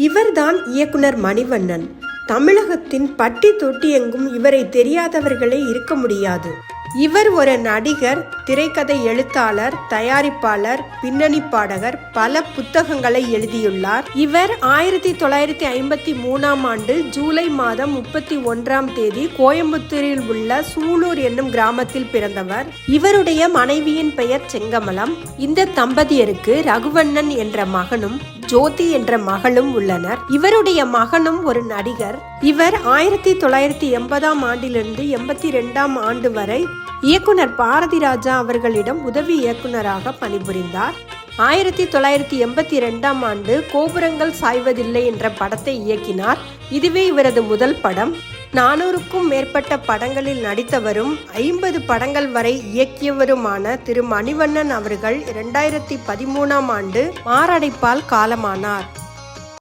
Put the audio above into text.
இவர்தான் இயக்குனர் மணிவண்ணன். தமிழகத்தின் பட்டி தொட்டி எங்கும் இவரை தெரியாதவர்களே இருக்க முடியாது. இவர் ஒரு நடிகர், திரைக்கதை எழுத்தாளர், தயாரிப்பாளர், பின்னணி பாடகர், பல புத்தகங்களை எழுதியுள்ளார். இவர் 1953ஆம் ஆண்டு ஜூலை மாதம் 31 கோயம்புத்தூரில் உள்ள சூலூர் என்னும் கிராமத்தில் பிறந்தவர். இவருடைய மனைவியின் பெயர் செங்கமலம். இந்த தம்பதியருக்கு ரகுவண்ணன் என்ற மகனும் ஜோதி என்ற மகளும் உள்ளனர். இவருடைய மகனும் ஒரு நடிகர். இவர் 1980ஆம் ஆண்டிலிருந்து 82ஆம் ஆண்டு வரை இயக்குனர் பாரதிராஜா அவர்களிடம் உதவி இயக்குனராக பணிபுரிந்தார். 1982ஆம் ஆண்டு கோபுரங்கள் சாய்வதில்லை என்ற படத்தை இயக்கினார். இதுவே இவரது முதல் படம். 400க்கும் மேற்பட்ட படங்களில் நடித்தவரும் 50 படங்கள் வரை இயக்கியவருமான திரு மணிவண்ணன் அவர்கள் 2013ஆம் ஆண்டு மாரடைப்பால் காலமானார்.